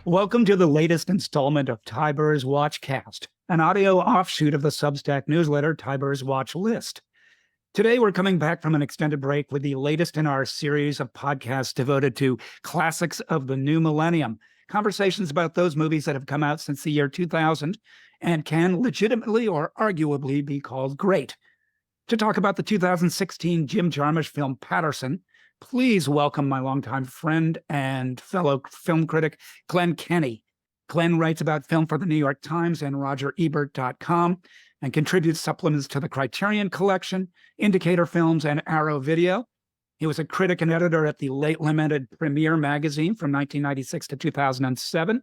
Welcome to the latest installment of Ty Burr's WatchCast, an audio offshoot of the Substack newsletter Ty Burr's Watch List. Today, we're coming back from an extended break with the latest in our series of podcasts devoted to classics of the new millennium, conversations about those movies that have come out since the year 2000 and can legitimately or arguably be called great. To talk about the 2016 Jim Jarmusch film Paterson, please welcome my longtime friend and fellow film critic, Glenn Kenny. Glenn writes about film for the New York Times and RogerEbert.com and contributes supplements to the Criterion Collection, Indicator Films, and Arrow Video. He was a critic and editor at the late lamented Premiere magazine from 1996 to 2007,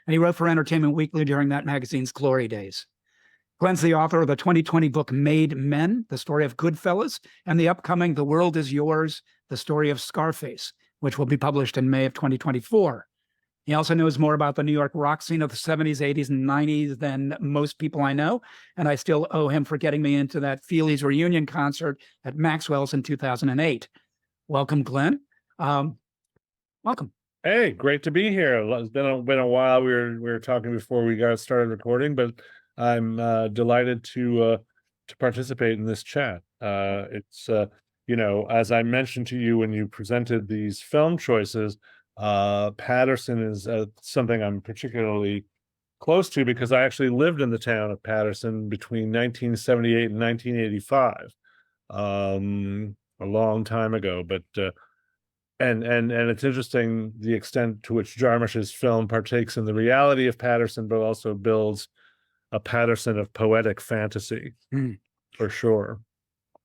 and he wrote for Entertainment Weekly during that magazine's glory days. Glenn's the author of the 2020 book Made Men, the story of Goodfellas, and the upcoming The World Is Yours, the story of Scarface, which will be published in May of 2024. He also knows more about the New York rock scene of the 70s, 80s, and 90s than most people I know, and I still owe him for getting me into that Feelies reunion concert at Maxwell's in 2008. Welcome, Glenn. Welcome. Hey, great to be here. It's been a while. We were talking before we got started recording, but I'm delighted to participate in this chat. It's as I mentioned to you when you presented these film choices, Paterson is something I'm particularly close to because I actually lived in the town of Paterson between 1978 and 1985, a long time ago. But and it's interesting the extent to which Jarmusch's film partakes in the reality of Paterson, but also builds a Paterson of poetic fantasy, for sure.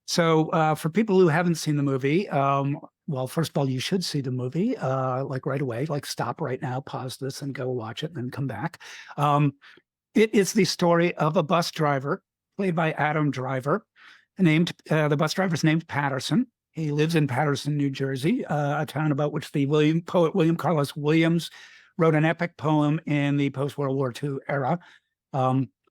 So for people who haven't seen the movie, well, first of all, you should see the movie, like right away, like stop right now, pause this and go watch it and then come back. It is the story of a bus driver played by Adam Driver, the bus driver's named Paterson. He lives in Paterson, New Jersey, a town about which the poet William Carlos Williams wrote an epic poem in the post-World War II era.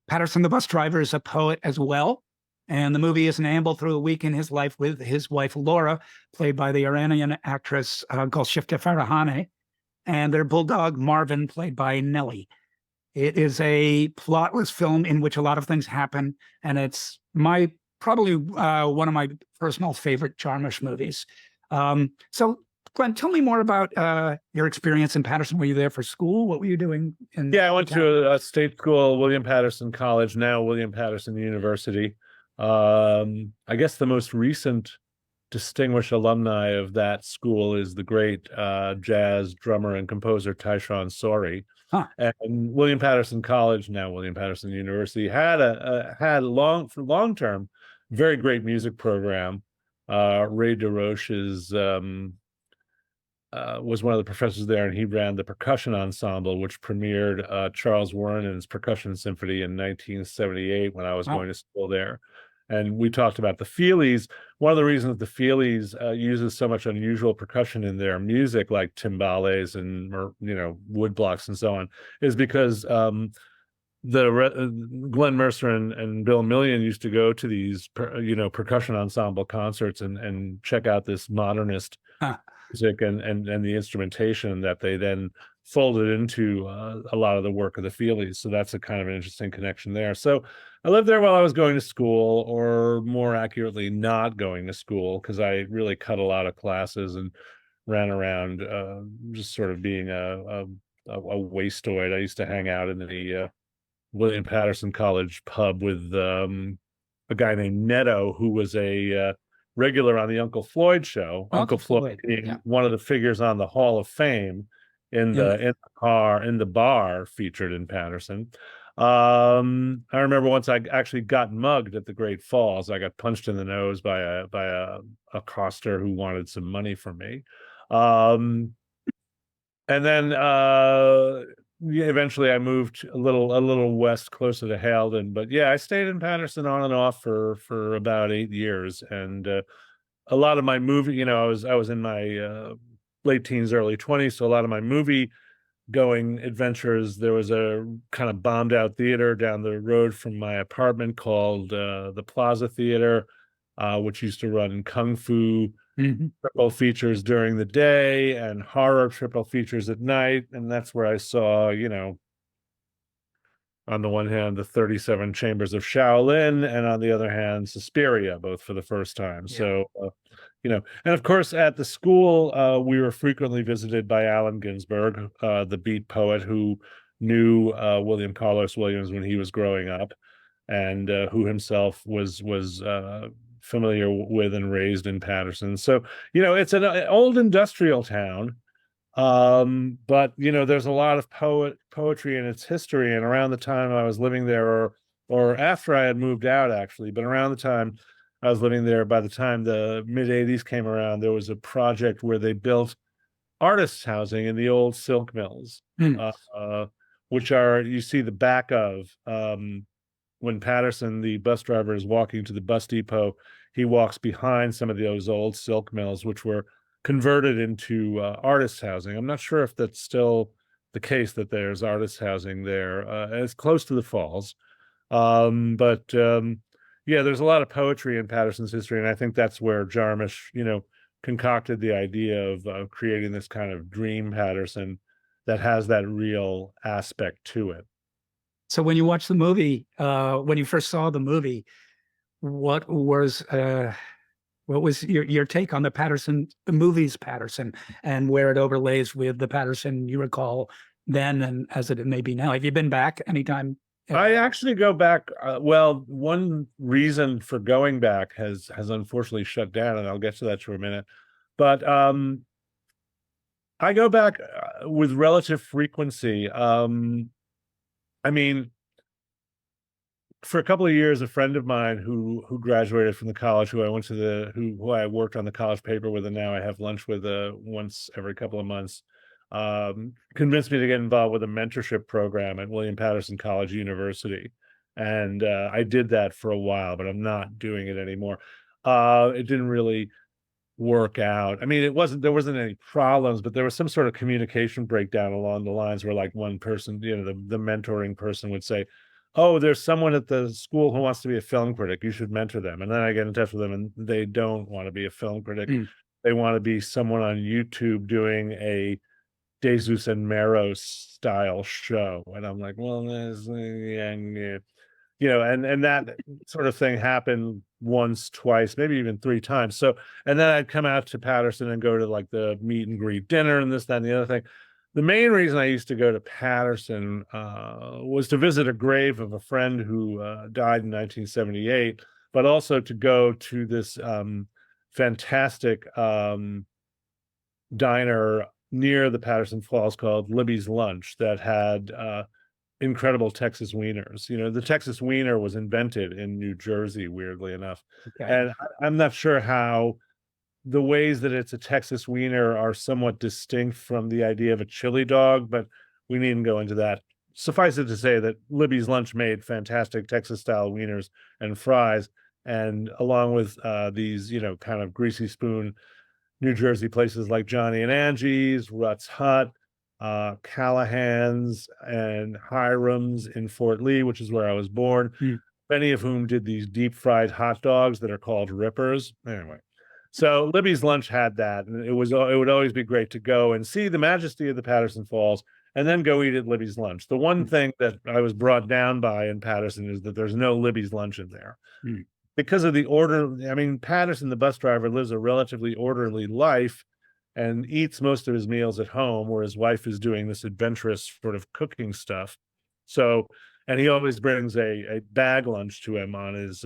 Paterson, the bus driver, is a poet as well. And the movie is an amble through a week in his life with his wife, Laura, played by the Iranian actress Golshifteh Farahani, and their bulldog, Marvin, played by Nellie. It is a plotless film in which a lot of things happen, and it's probably one of my personal favorite Jarmusch movies. So, Glenn, tell me more about your experience in Paterson. Were you there for school? What were you doing? I went to a state school, William Paterson College, now William Paterson University. I guess the most recent distinguished alumni of that school is the great jazz drummer and composer Tyshawn Sorey. And William Paterson College, now William Paterson University, had a long-term very great music program. Ray DeRoche's was one of the professors there, and he ran the percussion ensemble, which premiered Charles Warren's Percussion Symphony in 1978 when I was going to school there. And we talked about the Feelies. One of the reasons the Feelies uses so much unusual percussion in their music, like timbales and woodblocks and so on, is because Glenn Mercer and Bill Millian used to go to these percussion ensemble concerts and check out this modernist music and the instrumentation that they then folded into a lot of the work of the Feelies. So that's a kind of an interesting connection there. So I lived there while I was going to school, or more accurately, not going to school, because I really cut a lot of classes and ran around just sort of being a wastoid. I used to hang out in the William Paterson College pub with a guy named Netto, who was a regular on the Uncle Floyd show. Uncle Floyd being one of the figures on the Hall of Fame in the bar featured in Paterson. I remember once I actually got mugged at the Great Falls. I got punched in the nose by a coster who wanted some money from me. And then eventually I moved a little west, closer to Halden. But yeah, I stayed in Paterson on and off for about 8 years. And a lot of my movie, I was in my late teens, early 20s. So a lot of my movie going adventures, there was a kind of bombed out theater down the road from my apartment called the Plaza Theater, which used to run kung fu Mm-hmm. triple features during the day and horror triple features at night. And that's where I saw, on the one hand, the 37 Chambers of Shaolin, and on the other hand, Suspiria, both for the first time. Yeah. So, and of course, at the school, we were frequently visited by Allen Ginsberg, the beat poet who knew William Carlos Williams when he was growing up, and who himself was familiar with and raised in Paterson. So, it's an old industrial town. But there's a lot of poetry in its history, and around the time I was living there, or after I had moved out, actually, but around the time I was living there, by the time the mid 80s came around, there was a project where they built artists housing in the old silk mills, which you see the back of, when Paterson, the bus driver, is walking to the bus depot. He walks behind some of those old silk mills, which were converted into artist housing. I'm not sure if that's still the case, that there's artist housing there. It's close to the falls. But yeah, there's a lot of poetry in Paterson's history, and I think that's where Jarmusch, concocted the idea of creating this kind of dream Paterson that has that real aspect to it. So when you watch the movie, when you first saw the movie, what was your take on the movie's Paterson, and where it overlays with the Paterson you recall then and as it may be now? Have you been back anytime? I actually go back. Well, one reason for going back has unfortunately shut down, and I'll get to that for a minute. But I go back with relative frequency. I mean, for a couple of years, a friend of mine who graduated from the college, who I worked on the college paper with, and now I have lunch with once every couple of months, convinced me to get involved with a mentorship program at William Paterson College University. And I did that for a while, but I'm not doing it anymore. It didn't really work out. I mean, there wasn't any problems, but there was some sort of communication breakdown along the lines where, like, one person, the mentoring person would say, "Oh, there's someone at the school who wants to be a film critic. You should mentor them." And then I get in touch with them, and they don't want to be a film critic. They want to be someone on YouTube doing a Jesus and Mero style show. And I'm like, well, and that sort of thing happened once, twice, maybe even three times. So, and then I'd come out to Paterson and go to, like, the meet and greet dinner and this, that, and the other thing. The main reason I used to go to Paterson was to visit a grave of a friend who died in 1978, but also to go to this fantastic diner near the Paterson Falls called Libby's Lunch that had incredible Texas wieners. The Texas wiener was invented in New Jersey, weirdly enough. Okay. And I'm not sure how the ways that it's a Texas wiener are somewhat distinct from the idea of a chili dog, but we needn't go into that. Suffice it to say that Libby's Lunch made fantastic Texas-style wieners and fries, and along with these, kind of greasy spoon New Jersey places like Johnny and Angie's, Rutt's Hut, Callahan's, and Hiram's in Fort Lee, which is where I was born, many of whom did these deep-fried hot dogs that are called Rippers. Anyway. So Libby's Lunch had that, and it would always be great to go and see the majesty of the Paterson Falls and then go eat at Libby's Lunch. The one thing that I was brought down by in Paterson is that there's no Libby's Lunch in there. Because of the order. I mean, Paterson, the bus driver, lives a relatively orderly life and eats most of his meals at home, where his wife is doing this adventurous sort of cooking stuff. So, and he always brings a bag lunch to him on his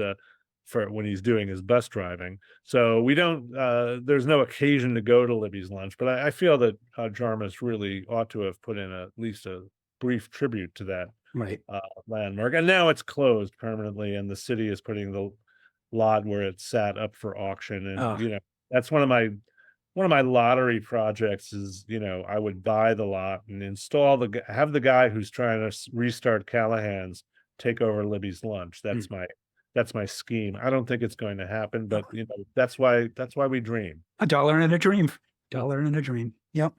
for when he's doing his bus driving. So we don't, there's no occasion to go to Libby's Lunch, but I feel that Jarmusch really ought to have put in at least a brief tribute to that landmark. And now it's closed permanently, and the city is putting the lot where it sat up for auction. And that's one of my lottery projects is, I would buy the lot and have the guy who's trying to restart Callahan's take over Libby's Lunch. That's my scheme. I don't think it's going to happen, but that's why we dream. $1 in a dream. $1 in a dream. Yep.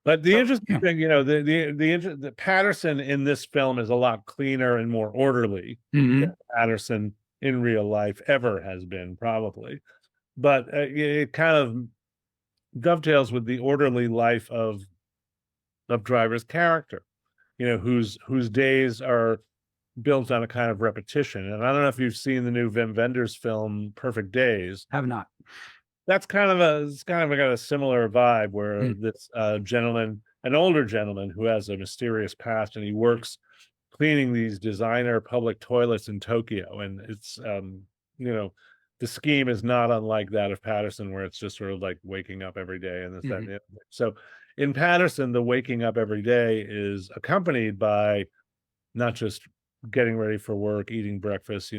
But the interesting thing, the Paterson in this film is a lot cleaner and more orderly than Paterson in real life ever has been, probably. but it kind of dovetails with the orderly life of Driver's character, whose days are built on a kind of repetition. And I don't know if you've seen the new Wim Wenders film Perfect Days. Have not. It's kind of got a similar vibe where this gentleman, an older gentleman who has a mysterious past, and he works cleaning these designer public toilets in Tokyo. And it's the scheme is not unlike that of Paterson, where it's just sort of like waking up every day and this, that, and the other. So in Paterson, the waking up every day is accompanied by not just getting ready for work, eating breakfast,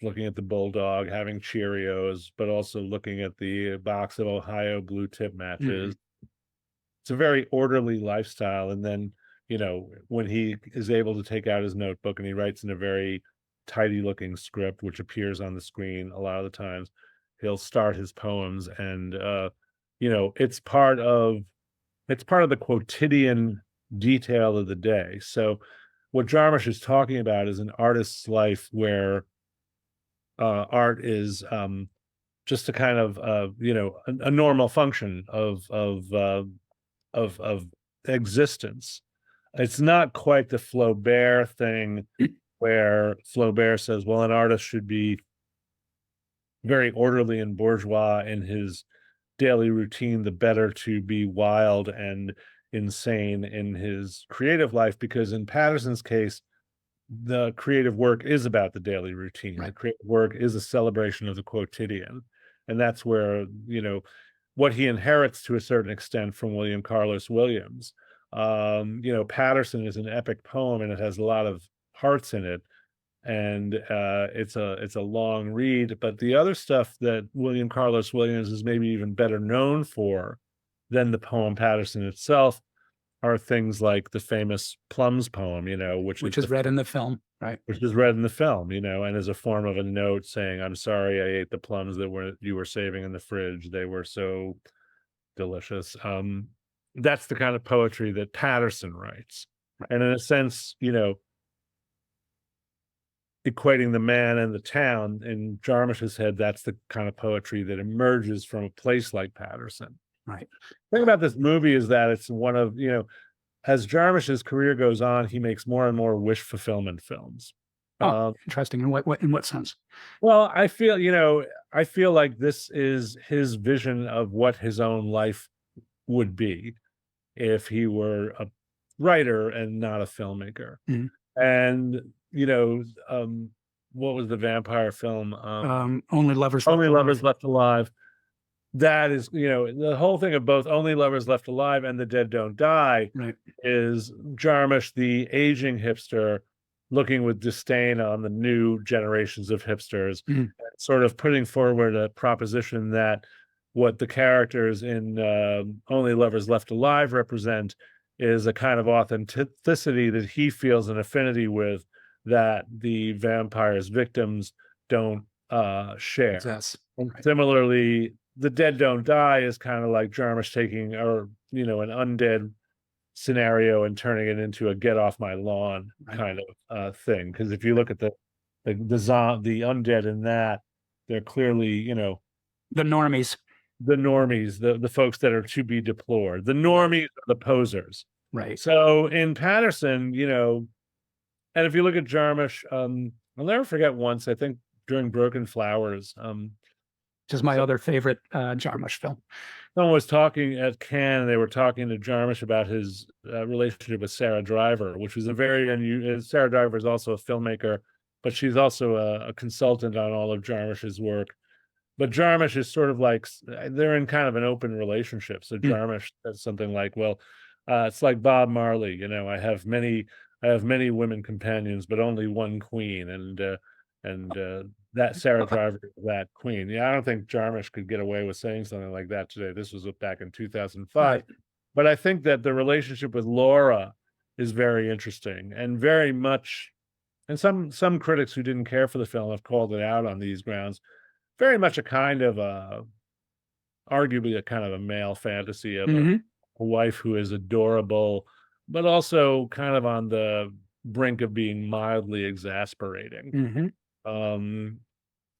looking at the bulldog, having Cheerios, but also looking at the box of Ohio blue tip matches. It's a very orderly lifestyle. And then, when he is able to take out his notebook and he writes in a very tidy looking script, which appears on the screen a lot of the times, he'll start his poems. And, it's part of the quotidian detail of the day. So what Jarmusch is talking about is an artist's life where art is just a kind of a normal function of existence. It's not quite the Flaubert thing where Flaubert says, well, an artist should be very orderly and bourgeois in his daily routine, the better to be wild and insane in his creative life. Because in Paterson's case, the creative work is about the daily routine. Right. The creative work is a celebration of the quotidian. And that's where, what he inherits to a certain extent from William Carlos Williams. Paterson is an epic poem, and it has a lot of hearts in it. And it's a long read. But the other stuff that William Carlos Williams is maybe even better known for than the poem Paterson itself are things like the famous Plums poem, which is read in the film, right? Which is read in the film, and as a form of a note saying, "I'm sorry, I ate the plums that you were saving in the fridge. They were so delicious." That's the kind of poetry that Paterson writes, right. And in a sense, equating the man and the town in Jarmusch's head, that's the kind of poetry that emerges from a place like Paterson. Right. The thing about this movie is that it's one of, as Jarmusch's career goes on, he makes more and more wish fulfillment films. Interesting. In what sense? Well, I feel like this is his vision of what his own life would be if he were a writer and not a filmmaker. And what was the vampire film? Only Lovers Left Alive. That is, the whole thing of both Only Lovers Left Alive and The Dead Don't Die, right, is Jarmusch, the aging hipster, looking with disdain on the new generations of hipsters, sort of putting forward a proposition that what the characters in Only Lovers Left Alive represent is a kind of authenticity that he feels an affinity with that the vampire's victims don't share. Yes. And similarly, The Dead Don't Die is kind of like Jarmusch taking an undead scenario and turning it into a get off my lawn kind of thing. Because if you look at the undead in that, they're clearly, the normies, the folks that are to be deplored. The normies are the posers. Right. So in Paterson, and if you look at Jarmusch, I'll never forget once, I think during Broken Flowers, which is my other favorite Jarmusch film. Someone was talking at Cannes, and they were talking to Jarmusch about his relationship with Sarah Driver, which was a very unusual. Sarah Driver is also a filmmaker, but she's also a consultant on all of Jarmusch's work. But Jarmusch is sort of like, they're in kind of an open relationship. So Jarmusch says something like, well, it's like Bob Marley, I have many women companions, but only one queen. And that Sarah Driver, that queen. Yeah, I don't think Jarmusch could get away with saying something like that today. This was back in 2005. Right. But I think that the relationship with Laura is very interesting and very much, and some critics who didn't care for the film have called it out on these grounds, very much a kind of arguably a kind of a male fantasy of a wife who is adorable, but also kind of on the brink of being mildly exasperating.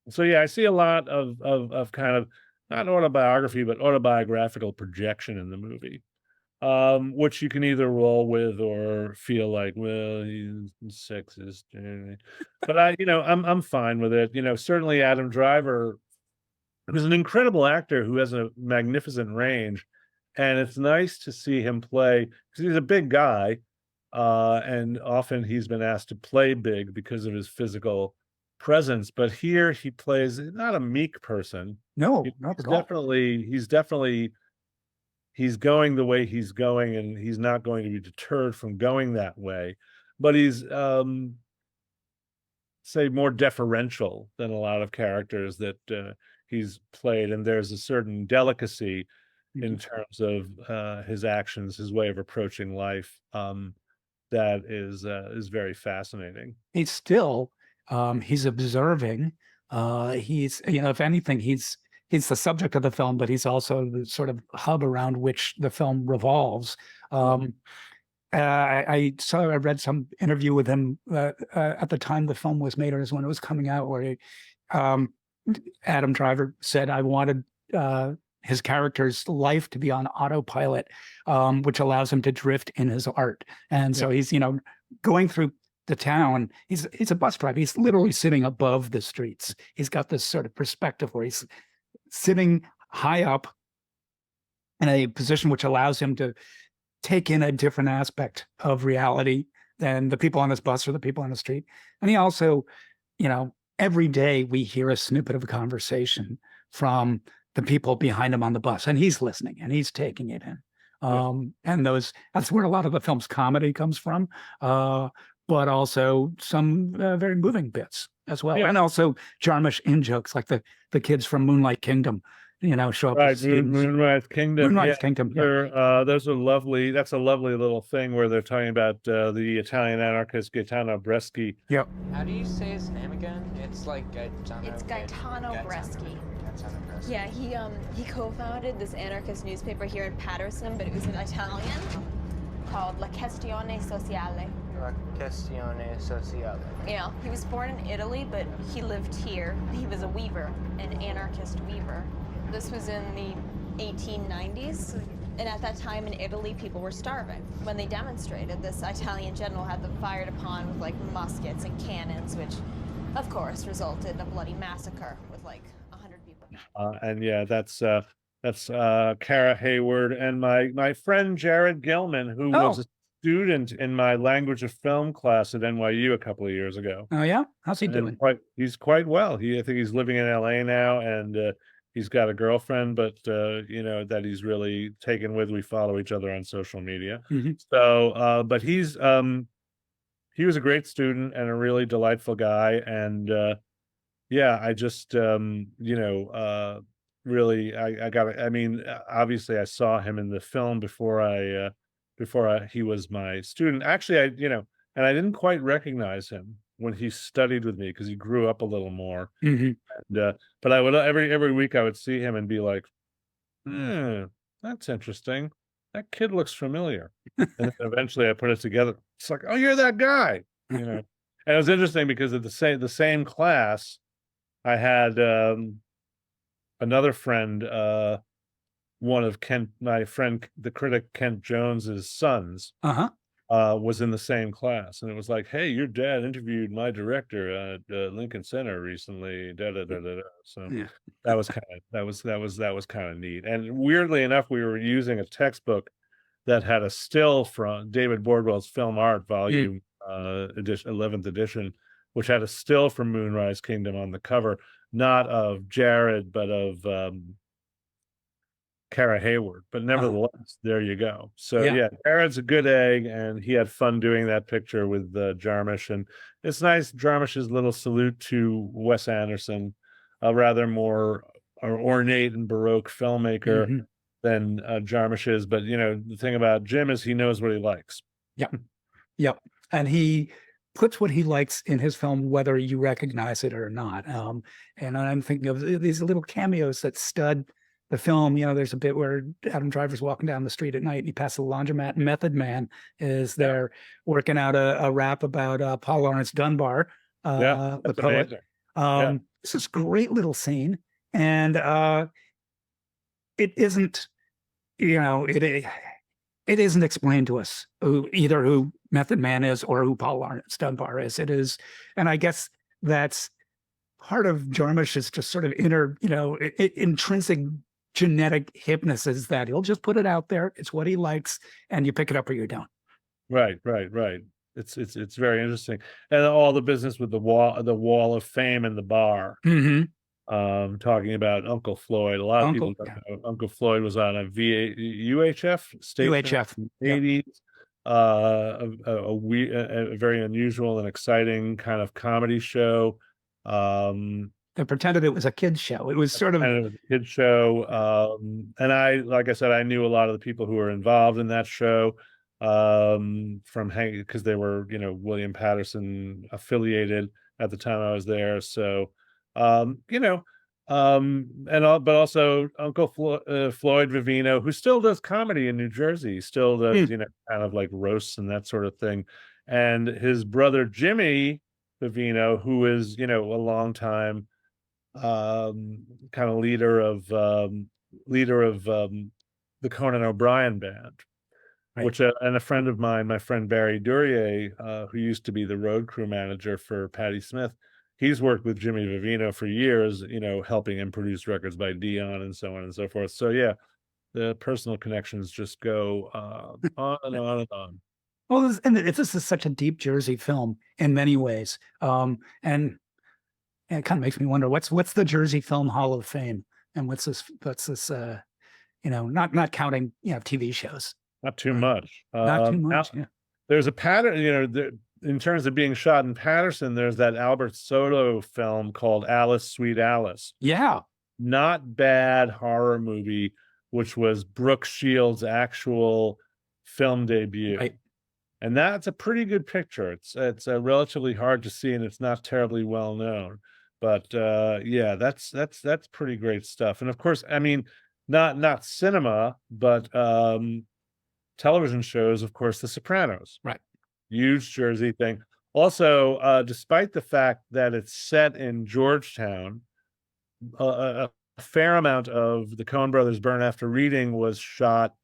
So yeah, I see a lot of kind of not autobiography, but autobiographical projection in the movie, which you can either roll with or feel like, well, he's sexist. But I'm fine with it. Certainly Adam Driver, who's an incredible actor who has a magnificent range, and it's nice to see him play because he's a big guy, and often he's been asked to play big because of his physical presence. But here he plays not a meek person. No, not He's at all. definitely he's going the way he's going, and he's not going to be deterred from going that way. But he's say more deferential than a lot of characters that he's played, and there's a certain delicacy in Mhm. terms of his actions, his way of approaching life, that is very fascinating. He's still, he's observing. He's, if anything, he's the subject of the film, but he's also the sort of hub around which the film revolves. Mhm. I read some interview with him at the time the film was made, or when it was coming out, where um, Adam Driver said, "I wanted his character's life to be on autopilot, which allows him to drift in his art." And Yeah, so he's, going through the town. He's a bus driver. He's literally sitting above the streets. He's got this sort of perspective where he's sitting high up in a position which allows him to take in a different aspect of reality than the people on this bus or the people on the street. And he also, every day we hear a snippet of a conversation from the people behind him on the bus, and he's listening and he's taking it in. yeah. And that's where a lot of the film's comedy comes from, but also some very moving bits as well. Yeah. And also Jarmusch in jokes like the kids from Moonlight Kingdom, show up Right, as students. Moonrise Kingdom. Yeah, Moonrise Kingdom, yeah. those are lovely. That's a lovely little thing where they're talking about the Italian anarchist Gaetano Bresci. Yep. How do you say his name again? It's like Gaetano. It's Gaetano Bresci. Gaetano Bresci. Yeah, he co-founded this anarchist newspaper here in Paterson, but it was in Italian, called La Questione Sociale. La questione sociale. Yeah, he was born in Italy, but he lived here. He was a weaver, an anarchist weaver. This was in the 1890s, and at that time in Italy, people were starving. When they demonstrated, this Italian general had them fired upon with like muskets and cannons, which, of course, resulted in a bloody massacre with like 100 people. And yeah, that's Kara Hayward and my friend Jared Gilman, who was Oh. a student in my language of film class at NYU a couple of years ago. Oh yeah, how's he And doing? he's quite well. I think he's living in LA now, and he's got a girlfriend, but that he's really taken with. We follow each other on social media. Mhm. So, but he was a great student and a really delightful guy, and yeah, I just really I got I mean, obviously I saw him in the film before he was my student. Actually, and I didn't quite recognize him when he studied with me because he grew up a little more. Mhm. And but I would every week I would see him and be like, "Hmm, that's interesting. That kid looks familiar." And then eventually I put it together. It's like, "Oh, you're that guy." And it was interesting because at the same class, I had another friend, one of my friend, the critic Kent Jones's sons, Uh-huh. was in the same class, and it was like, "Hey, your dad interviewed my director at Lincoln Center recently." Da da da da da. So Yeah. that was kind of neat. And weirdly enough, we were using a textbook that had a still from David Bordwell's Film Art Volume edition, 11th edition, which had a still from Moonrise Kingdom on the cover, not of Jared, but of Kara Hayward. But nevertheless, there you go. So Yeah. yeah, Jared's a good egg, and he had fun doing that picture with Jarmusch, and it's nice. Jarmusch's little salute to Wes Anderson, a rather more ornate and baroque filmmaker Mhm. than Jarmusch is. But the thing about Jim is he knows what he likes. Yep. Yep. And he puts what he likes in his film, whether you recognize it or not. And I'm thinking of these little cameos that stud the film. There's a bit where Adam Driver's walking down the street at night and he passes a laundromat, and Method Man is there working out a rap about Paul Lawrence Dunbar, Yeah, the that's poet. amazing. It's this great little scene, and it isn't, it isn't explained to us either who Method Man is or who Paul Lawrence Dunbar is. It is, and I guess that's part of Jarmusch's just sort of inner, intrinsic genetic hypnosis that he'll just put it out there. It's what he likes, and you pick it up or you don't. Right. It's very interesting, and all the business with the wall of fame and the bar. Mm-hmm. Talking about Uncle Floyd. A lot of people don't know Uncle Floyd was on a UHF station UHF in the 80s. A very unusual and exciting kind of comedy show. They pretended it was a kid's show. It was sort of a kid show. And like I said, I knew a lot of the people who were involved in that show because they were, William Paterson affiliated at the time I was there. So, but also Uncle Floyd Vivino, who still does comedy in New Jersey, still does, kind of like roasts and that sort of thing. And his brother, Jimmy Vivino, who is, a long time kind of leader of the Conan O'Brien band, right. Which and a friend of mine, my friend Barry Duryea, who used to be the road crew manager for Patti Smith, he's worked with Jimmy Vivino for years, helping him produce records by Dion and so on and so forth. So yeah, the personal connections just go on and on and on. Well, this is such a deep Jersey film in many ways, and it kind of makes me wonder what's the Jersey Film Hall of Fame, and what's this not counting TV shows. Not too much. Not too much. Now, there's a pattern, in terms of being shot in Paterson. There's that Albert Soto film called Alice, Sweet Alice. Yeah, not bad horror movie, which was Brooke Shields' actual film debut. Right. And that's a pretty good picture. It's relatively hard to see, and it's not terribly well known. But yeah, that's pretty great stuff. And of course, I mean, not cinema, but television shows. Of course, The Sopranos. Right. Huge Jersey thing. Also, despite the fact that it's set in Georgetown, a fair amount of the Coen Brothers' Burn After Reading was shot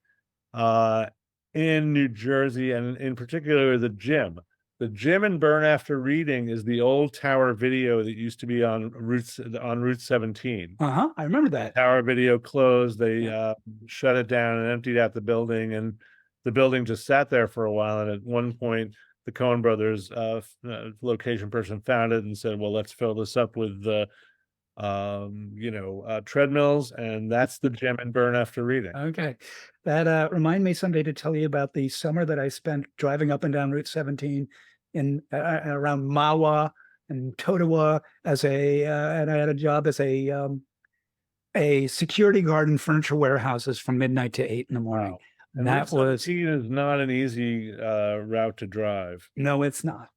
in New Jersey, and in particular the gym. The gym in Burn After Reading is the old Tower Video that used to be on Route 17. I remember that. Tower Video closed. They shut it down and emptied out the building, and the building just sat there for a while. And at one point, the Coen Brothers location person found it and said, "Well, let's fill this up with treadmills," and that's the gym in Burn After Reading. Okay, that remind me someday to tell you about the summer that I spent driving up and down Route 17 in around Mahwah and Totowa and I had a job as a security guard in furniture warehouses from midnight to 8 in the morning. Wow. And that was is not an easy route to drive. No, it's not.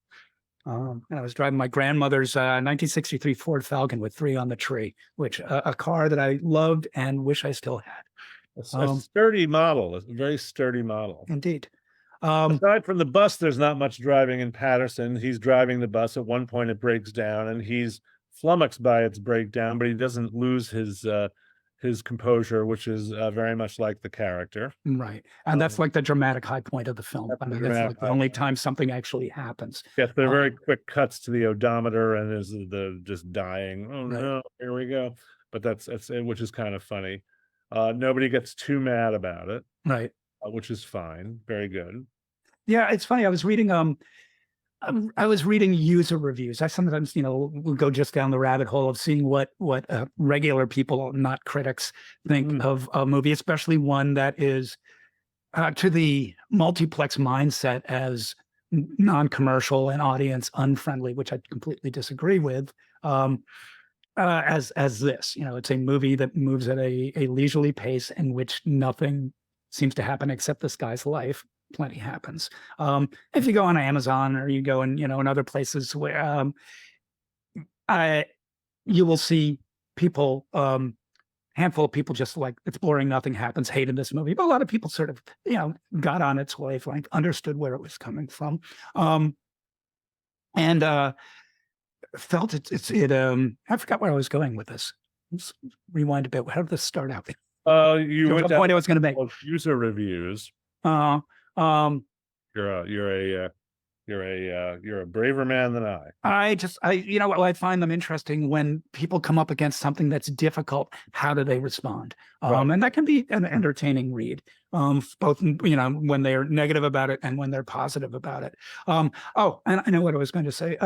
And I was driving my grandmother's 1963 Ford Falcon with 3 on the tree, which a car that I loved and wish I still had. A sturdy model, a very sturdy model. Indeed. Aside from the bus, there's not much driving in Paterson. He's driving the bus. At one point, it breaks down, and he's flummoxed by its breakdown, but he doesn't lose his composure, which is very much like the character. Right. And that's like the dramatic high point of the film. I mean, that's like the only time something actually happens. Yes, they're very quick cuts to the odometer and is the just dying. Oh, right. No, here we go. But that's which is kind of funny. Nobody gets too mad about it. Right. Which is fine. Very good. Yeah, it's funny. I was reading user reviews. I sometimes, will go just down the rabbit hole of seeing what regular people, not critics, think of a movie, especially one that is to the multiplex mindset as non-commercial and audience unfriendly, which I completely disagree with. As this, it's a movie that moves at a leisurely pace in which nothing seems to happen except this guy's life. Plenty happens. If you go on Amazon or you go in, in other places where you will see people, handful of people just like it's boring, nothing happens, hated this movie. But a lot of people sort of, got on its wavelength, understood where it was coming from. felt it. I forgot where I was going with this. Let's rewind a bit. How did this start out? You There was went a down point I was going to make. user reviews. Uh, um, You're a braver man than I. I find them interesting when people come up against something that's difficult. How do they respond? Right. And that can be an entertaining read, both, when they're negative about it and when they're positive about it. And I know what I was going to say,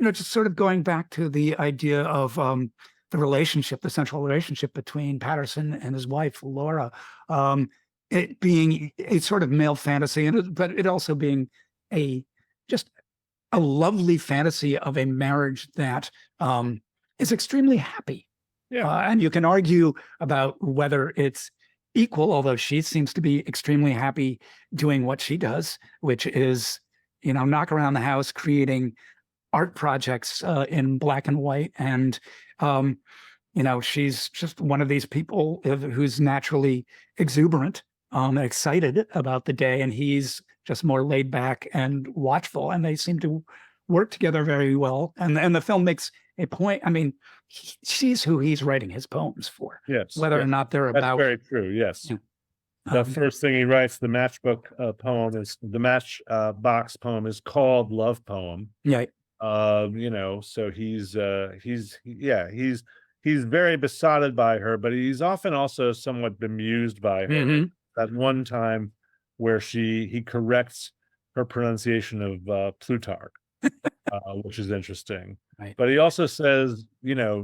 just sort of going back to the idea of, the central relationship between Paterson and his wife, Laura, it being a sort of male fantasy, but it also being just a lovely fantasy of a marriage that is extremely happy. Yeah. And you can argue about whether it's equal, although she seems to be extremely happy doing what she does, which is, knock around the house, creating art projects in black and white. And, she's just one of these people who's naturally exuberant, excited about the day. And he's just more laid back and watchful, and they seem to work together very well. And the film makes a point. I mean, she's who he's writing his poems for. Yes. Whether or not they're That's about. very true. Yes. The first thing he writes, the matchbox poem poem is called Love Poem. Yeah. So he's very besotted by her, but he's often also somewhat bemused by her. Mhm. That one time where he corrects her pronunciation of Plutarch, which is interesting. Right. But he also says,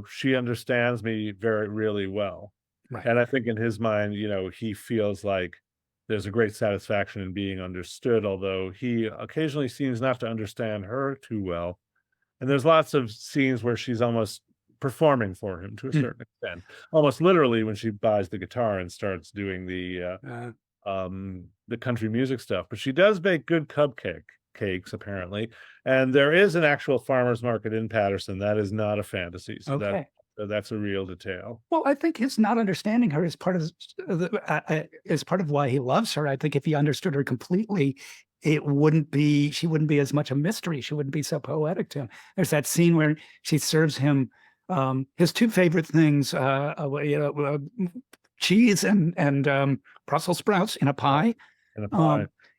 she understands me really well. Right. And I think in his mind, he feels like there's a great satisfaction in being understood, although he occasionally seems not to understand her too well. And there's lots of scenes where she's almost performing for him to a certain extent, almost literally when she buys the guitar and starts doing the country music stuff. But she does bake good cupcakes apparently, and there is an actual farmer's market in Paterson. That is not a fantasy. So Okay. that's a real detail. Well, I think his not understanding her is part of why he loves her. I think if he understood her completely, she wouldn't be as much a mystery. She wouldn't be so poetic to him. There's that scene where she serves him his two favorite things, cheese and Brussels sprouts in a pie.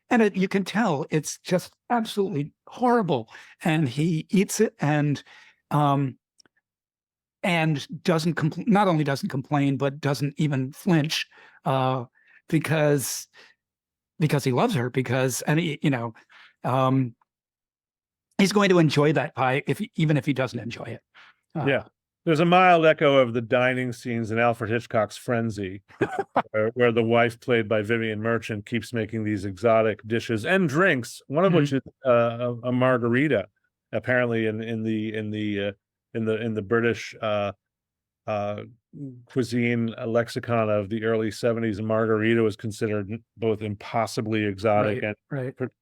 And you can tell it's just absolutely horrible. And he eats it and doesn't not only doesn't complain, but doesn't even flinch because he loves her. He's going to enjoy that pie even if he doesn't enjoy it. Yeah. There's a mild echo of the dining scenes in Alfred Hitchcock's Frenzy, where the wife, played by Vivian Merchant, keeps making these exotic dishes and drinks. One of which is a margarita. Apparently, in the British cuisine lexicon of the early 70s, a margarita was considered both impossibly exotic and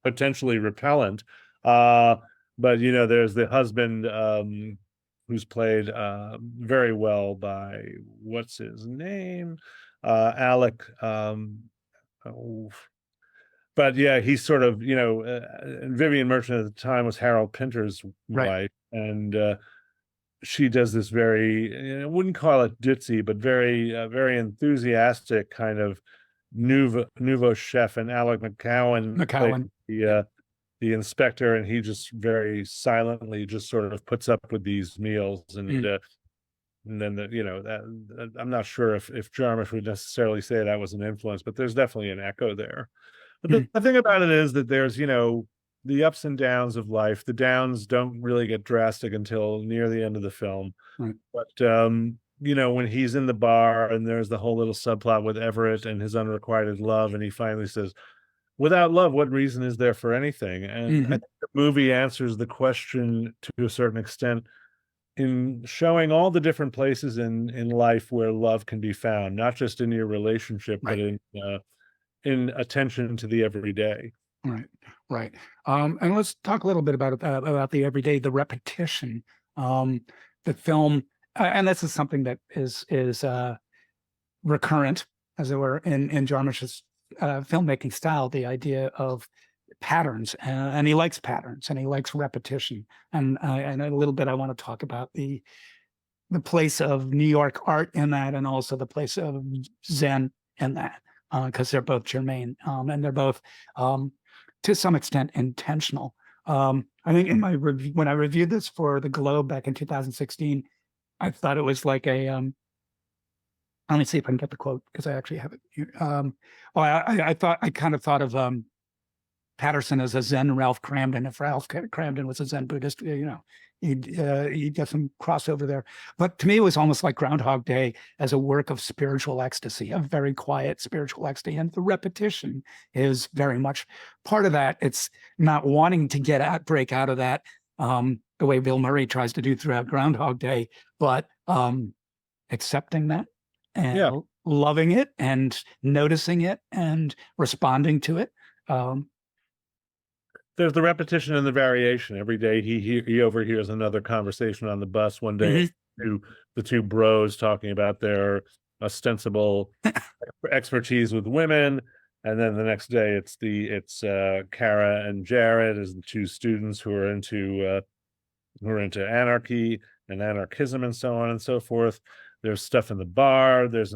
potentially repellent. But there's the husband. Who's played very well by what's his name, Alec. But yeah, he's sort of and Vivian Merchant at the time was Harold Pinter's wife, and she does this very, I wouldn't call it ditzy, but very very enthusiastic kind of nouveau chef, and Alec McCowan. The inspector, and he just very silently just sort of puts up with these meals, and then I'm not sure if Jarmusch would necessarily say that was an influence, but there's definitely an echo there. But the thing about it is that there's the ups and downs of life. The downs don't really get drastic until near the end of the film, but when he's in the bar and there's the whole little subplot with Everett and his unrequited love, and he finally says, without love, what reason is there for anything? And I think the movie answers the question to a certain extent in showing all the different places in life where love can be found, not just in your relationship, but in attention to the everyday. Right. And let's talk a little bit about the everyday, the repetition. The film, and this is something that is recurrent, as it were, in Jarmusch's filmmaking style. The idea of patterns, and he likes patterns, and he likes repetition. And a little bit, I want to talk about the place of New York art in that, and also the place of Zen in that, because they're both germane, and they're both to some extent intentional. I think in my when I reviewed this for the Globe back in 2016, I thought it was like a let me see if I can get the quote, because I actually have it here. I kind of thought of Paterson as a Zen Ralph Cramden. If Ralph Cramden was a Zen Buddhist, you'd get some crossover there. But to me, it was almost like Groundhog Day as a work of spiritual ecstasy, a very quiet spiritual ecstasy. And the repetition is very much part of that. It's not wanting to break out of that the way Bill Murray tries to do throughout Groundhog Day, but accepting that and loving it and noticing it and responding to it. There's the repetition and the variation. Every day he overhears another conversation on the bus. One day, the two bros talking about their ostensible expertise with women, and then the next day it's Kara and Jared as the two students who are into anarchy and anarchism and so on and so forth. There's stuff in the bar. There's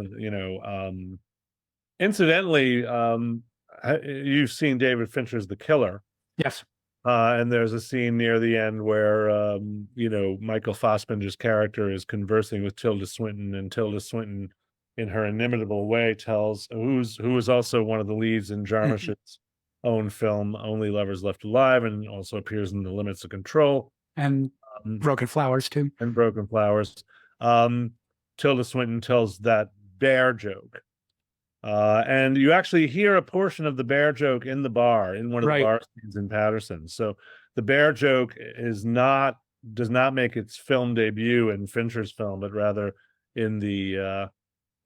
incidentally, you've seen David Fincher's The Killer. Yes. And there's a scene near the end where, Michael Fassbender's character is conversing with Tilda Swinton, and Tilda Swinton, in her inimitable way, tells who is also one of the leads in Jarmusch's own film, Only Lovers Left Alive, and also appears in The Limits of Control. And Broken Flowers, too. And Broken Flowers. Tilda Swinton tells that bear joke. And you actually hear a portion of the bear joke in the bar, in one of the bar scenes in Paterson. So the bear joke does not make its film debut in Fincher's film, but rather in the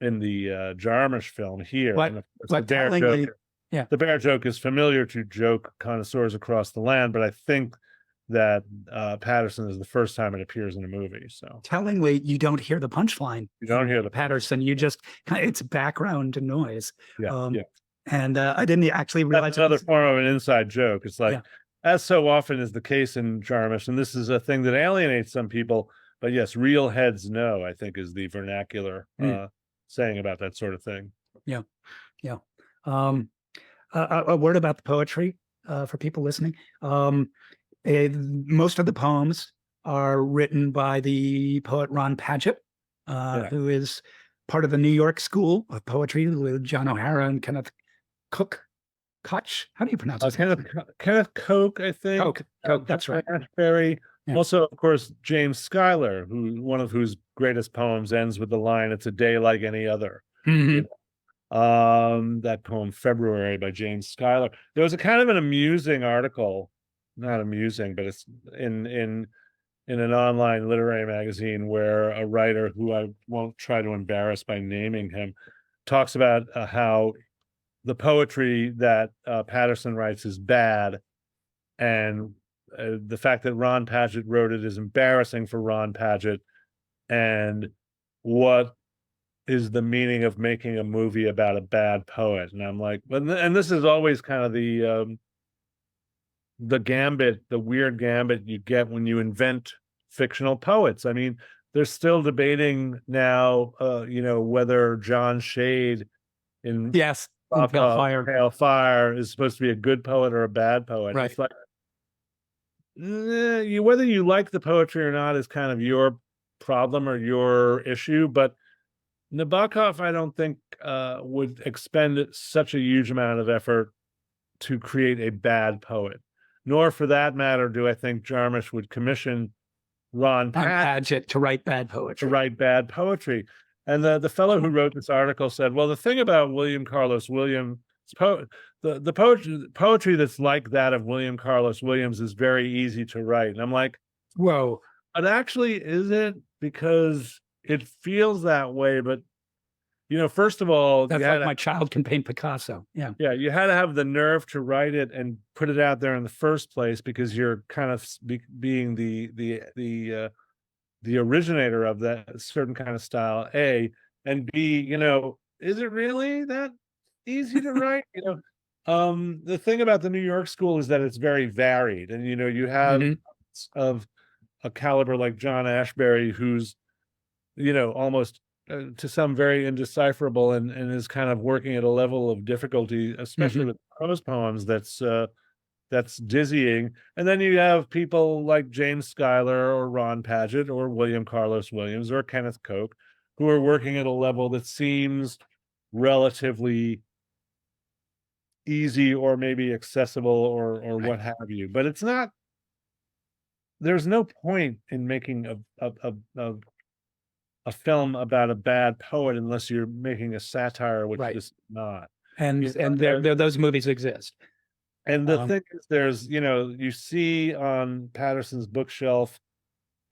Jarmusch film here. But The bear joke is familiar to joke connoisseurs across the land, but I think that Paterson is the first time it appears in a movie. So tellingly, you don't hear the punchline. You don't hear the Paterson. You just it's background noise. Yeah. And I didn't actually realize that's another form of an inside joke. It's like, as so often is the case in Jarmusch, and this is a thing that alienates some people. But yes, real heads know, I think, is the vernacular saying about that sort of thing. Yeah. A word about the poetry for people listening. Most of the poems are written by the poet Ron Padgett, who is part of the New York School of Poetry with John O'Hara and Kenneth Koch. How do you pronounce it? Kenneth Koch, I think. Koch, that's right. Very. Yeah. Also, of course, James Schuyler, one of whose greatest poems ends with the line, "It's a day like any other." Mm-hmm. That poem, February, by James Schuyler. There was a kind of an amusing article. Not amusing, but it's in an online literary magazine where a writer, who I won't try to embarrass by naming him, talks about how the poetry that Paterson writes is bad, and the fact that Ron Padgett wrote it is embarrassing for Ron Padgett, and what is the meaning of making a movie about a bad poet? And I'm like, and this is always kind of the gambit, the weird gambit you get when you invent fictional poets. I mean, they're still debating now, whether John Shade in Pale Fire is supposed to be a good poet or a bad poet. Right. It's like, whether you like the poetry or not is kind of your problem or your issue, but Nabokov, I don't think, would expend such a huge amount of effort to create a bad poet. Nor, for that matter, do I think Jarmusch would commission Ron Padgett to write bad poetry. And the fellow who wrote this article said, well, the thing about William Carlos Williams, the poetry that's like that of William Carlos Williams is very easy to write. And I'm like, whoa. But actually, is it? Because it feels that way, but first of all, that's like my child can paint Picasso. Yeah, you had to have the nerve to write it and put it out there in the first place, because you're kind of being the originator of that certain kind of style. A, and B, is it really that easy to write? The thing about the New York school is that it's very varied, and you have of a caliber like John Ashbery, who's almost to some very indecipherable, and is kind of working at a level of difficulty, especially with prose poems, that's dizzying. And then you have people like James Schuyler or Ron Padgett or William Carlos Williams or Kenneth Koch, who are working at a level that seems relatively easy or maybe accessible or what have you. But it's not. There's no point in making a film about a bad poet unless you're making a satire, which this is not. And those movies exist. And the thing is, there's you see on Paterson's bookshelf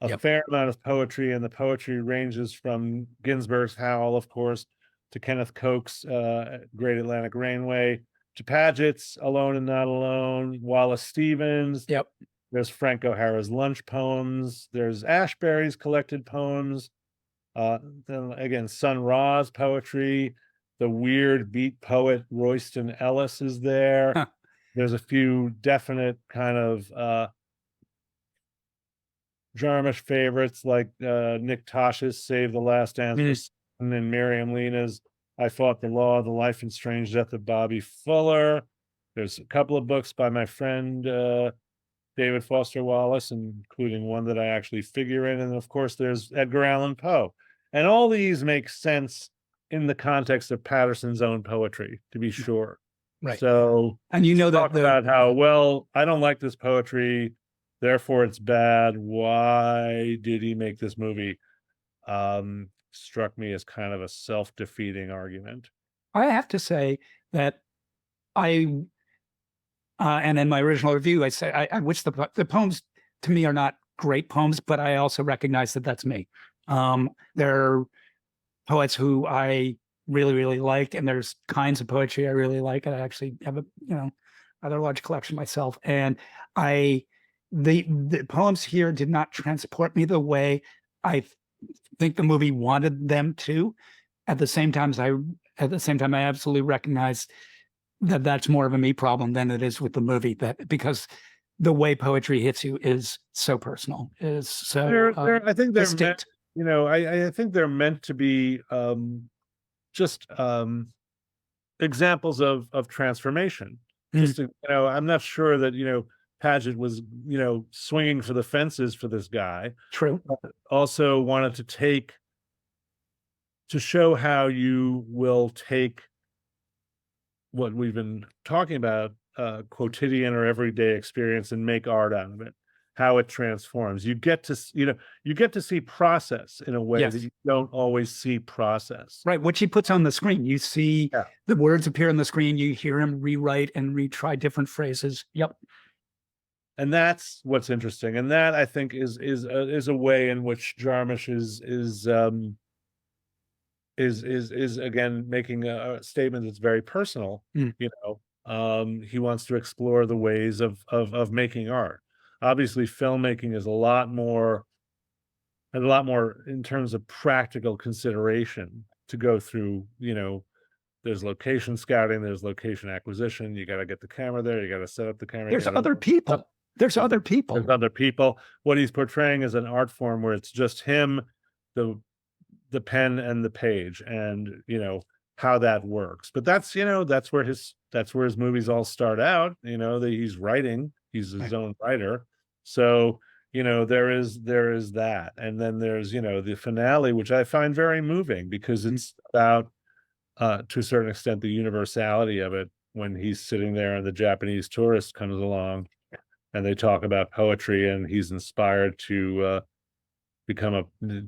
a fair amount of poetry, and the poetry ranges from Ginsberg's Howl, of course, to Kenneth Koch's Great Atlantic Railway, to Padgett's Alone and Not Alone, Wallace Stevens. There's Frank O'Hara's lunch poems. There's Ashbery's collected poems. Then again, Sun Ra's poetry. The weird beat poet Royston Ellis is there. There's a few definite kind of Jarmusch favorites like Nick Tosh's Save the Last Dance, and then Miriam Lena's I Fought the Law, The Life and Strange Death of Bobby Fuller. There's a couple of books by my friend David Foster Wallace, including one that I actually figure in. And of course, there's Edgar Allan Poe. And all these make sense in the context of Paterson's own poetry, to be sure. Right. So, and talk about how, well, I don't like this poetry, therefore it's bad. Why did he make this movie? Struck me as kind of a self-defeating argument. I have to say that and in my original review, I say I wish the poems to me are not great poems, but I also recognize that that's me. There are poets who I really, really like, and there's kinds of poetry I really like. I actually have a rather large collection myself, and the poems here did not transport me the way I think the movie wanted them to. At the same time, I absolutely recognize that that's more of a me problem than it is with the movie. That because the way poetry hits you is so personal, is so. I think they're distinct. I think they're meant to be just examples of transformation. Just I'm not sure that Padgett was swinging for the fences for this guy. True. Also wanted to show how you will take what we've been talking about, quotidian or everyday experience, and make art out of it. How it transforms. You get to see process in a way that you don't always see process. Right. What he puts on the screen, you see the words appear on the screen. You hear him rewrite and retry different phrases. Yep. And that's what's interesting. And that, I think, is a way in which Jarmusch is again making a statement that's very personal. He wants to explore the ways of making art. Obviously, filmmaking is a lot more in terms of practical consideration to go through. There's location scouting, there's location acquisition. You got to get the camera there. You got to set up the camera. There's other people. There's other people. There's other people. What he's portraying is an art form where it's just him, the pen and the page, and how that works. But that's where his movies all start out. He's writing. He's his own writer. So there is that, and then there's the finale, which I find very moving because it's about to a certain extent the universality of it, when he's sitting there and the Japanese tourist comes along and they talk about poetry, and he's inspired to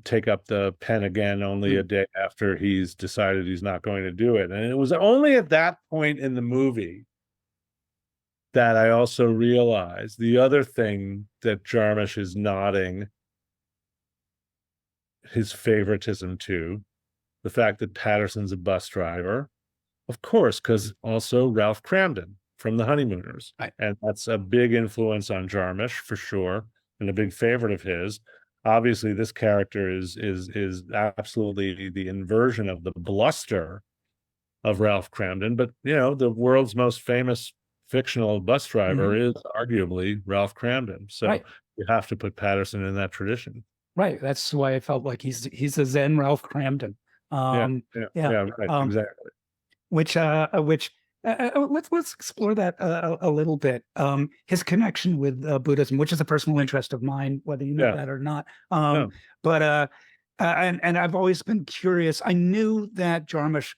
take up the pen again only a day after he's decided he's not going to do it. And it was only at that point in the movie that I also realized the other thing that Jarmusch is nodding his favoritism to, the fact that Paterson's a bus driver, of course, because also Ralph Cramden from The Honeymooners. Right. And that's a big influence on Jarmusch for sure, and a big favorite of his. Obviously, this character is absolutely the inversion of the bluster Ralph Cramden, but the world's most famous fictional bus driver is arguably Ralph Cramden. So Right. you have to put Paterson in that tradition. Right. That's why I felt like he's a Zen Ralph Cramden. Right, exactly. Which let's explore that a little bit. His connection with Buddhism, which is a personal interest of mine, whether you know that or not. But and I've always been curious. I knew that Jarmusch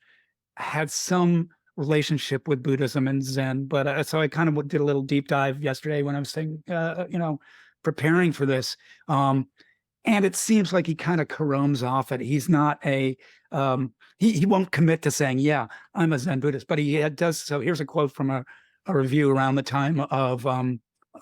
had some relationship with Buddhism and Zen, but so I kind of did a little deep dive yesterday when I was saying, preparing for this. And it seems like he kind of caroms off it. He's not a he won't commit to saying, yeah, I'm a Zen Buddhist, but he does. So here's a quote from a review around the time of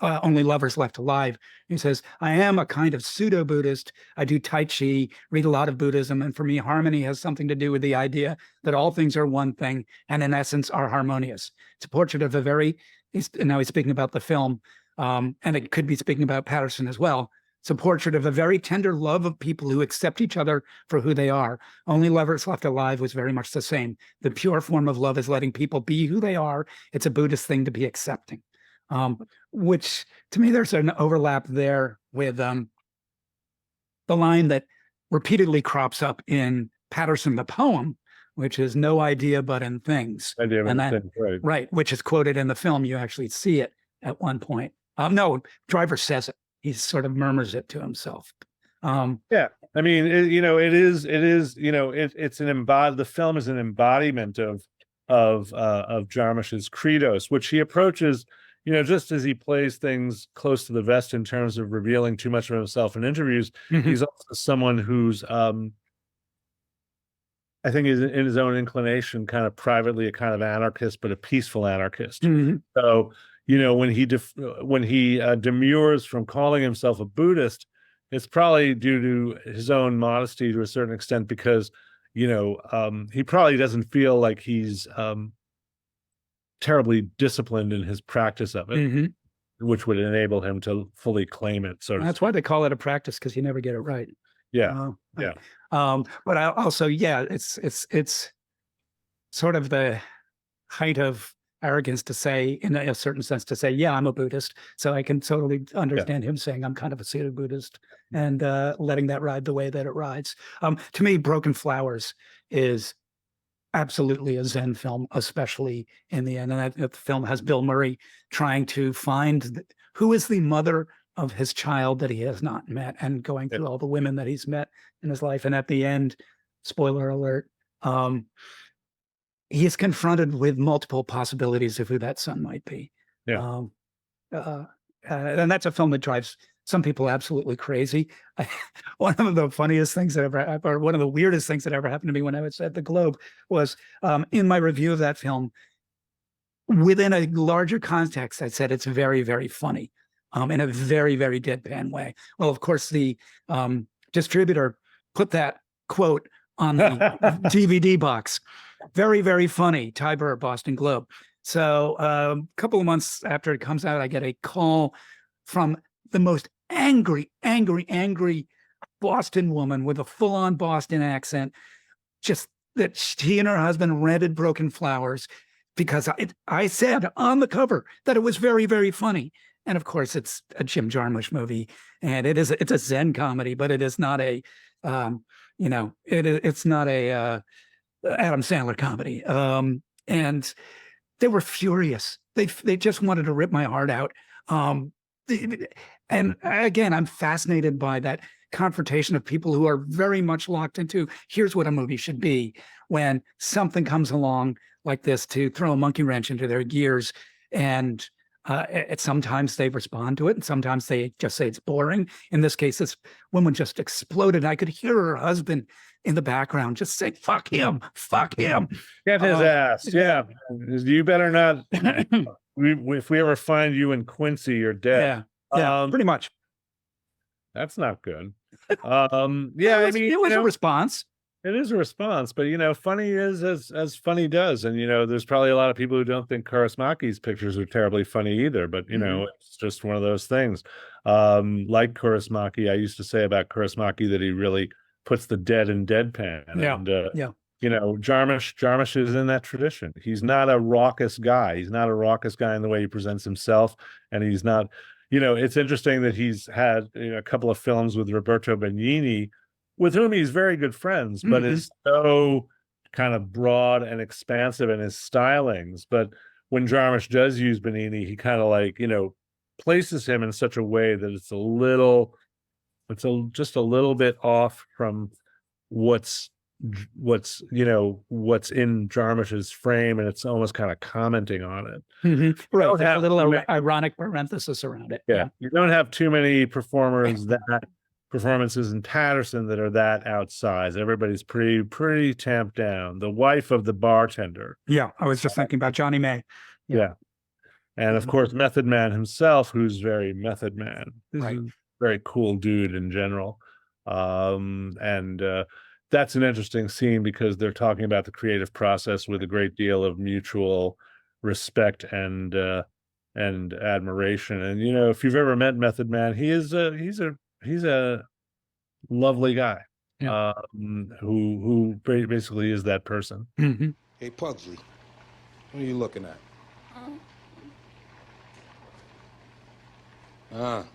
Only Lovers Left Alive. He says, I am a kind of pseudo-Buddhist. I do Tai Chi, read a lot of Buddhism, and for me, harmony has something to do with the idea that all things are one thing and in essence are harmonious. It's a portrait of a very, now he's speaking about the film, and it could be speaking about Paterson as well. It's a portrait of a very tender love of people who accept each other for who they are. Only Lovers Left Alive was very much the same. The pure form of love is letting people be who they are. It's a Buddhist thing to be accepting. Which to me, there's an overlap there with the line that repeatedly crops up in Paterson, the poem, which is no idea but in things. Right, which is quoted in the film. You actually see it at one point. No, Driver says it. He sort of murmurs it to himself. I mean, it's the film is an embodiment of Jarmusch's credos, which he approaches, just as he plays things close to the vest in terms of revealing too much of himself in interviews. He's also someone who's, I think, is in his own inclination, kind of privately a kind of anarchist, but a peaceful anarchist. So, when he demurs from calling himself a Buddhist, it's probably due to his own modesty to a certain extent, because he probably doesn't feel like he's terribly disciplined in his practice of it, which would enable him to fully claim it. So that's why they call it a practice, because you never get it right. Yeah. But I also, it's sort of the height of arrogance to say, in a certain sense, to say, yeah, I'm a Buddhist. So I can totally understand him saying I'm kind of a pseudo-Buddhist and letting that ride the way that it rides. To me, Broken Flowers is absolutely a Zen film, especially in the end. And that film has Bill Murray trying to find who is the mother of his child that he has not met, and going through all the women that he's met in his life. And at the end, spoiler alert, he is confronted with multiple possibilities of who that son might be. And that's a film that drives some people absolutely crazy. One of the funniest things that or one of the weirdest things that ever happened to me when I was at the Globe was in my review of that film, within a larger context, I said it's very, very funny in a very, very deadpan way. Well, of course, the distributor put that quote on the DVD box. Very, very funny. Ty Burr, Boston Globe. So a couple of months after it comes out, I get a call from the most angry Boston woman with a full-on Boston accent, just that she and her husband rented Broken Flowers because I said on the cover that it was very, very funny. And of course, it's a Jim Jarmusch movie, and it's a Zen comedy, but it is not a, it's not a Adam Sandler comedy. And they were furious. They just wanted to rip my heart out. And again, I'm fascinated by that confrontation of people who are very much locked into, here's what a movie should be, when something comes along like this to throw a monkey wrench into their gears. And sometimes they respond to it, and sometimes they just say it's boring. In this case, this woman just exploded. I could hear her husband in the background just say, fuck him. Get his ass. Yeah. You better not. If we ever find you in Quincy, you're dead. Yeah, pretty much. That's not good. It was a response. It is a response, but funny is as funny does. And there's probably a lot of people who don't think Kaurismäki's pictures are terribly funny either, but it's just one of those things. Like Kaurismäki, I used to say about Kaurismäki that he really puts the dead in deadpan. Jarmusch is in that tradition. He's not a raucous guy. He's not a raucous guy in the way he presents himself, and he's not. It's interesting that he's had a couple of films with Roberto Benigni, with whom he's very good friends, but is so kind of broad and expansive in his stylings. But when Jarmusch does use Benigni, he kind of places him in such a way that it's just a little bit off from what's in Jarmusch's frame, and it's almost kind of commenting on it. Right, there's a little ironic parenthesis around it. Yeah, you don't have too many performances in Paterson that are that outsized. Everybody's pretty tamped down. The wife of the bartender. Yeah, I was just thinking about Johnny May. Yeah. And of course, Method Man himself, who's very Method Man. Right. Very cool dude in general. That's an interesting scene because they're talking about the creative process with a great deal of mutual respect and admiration. And if you've ever met Method Man, he's a lovely guy. Yeah. Who basically is that person. Hey Pugsley, what are you looking at? I'm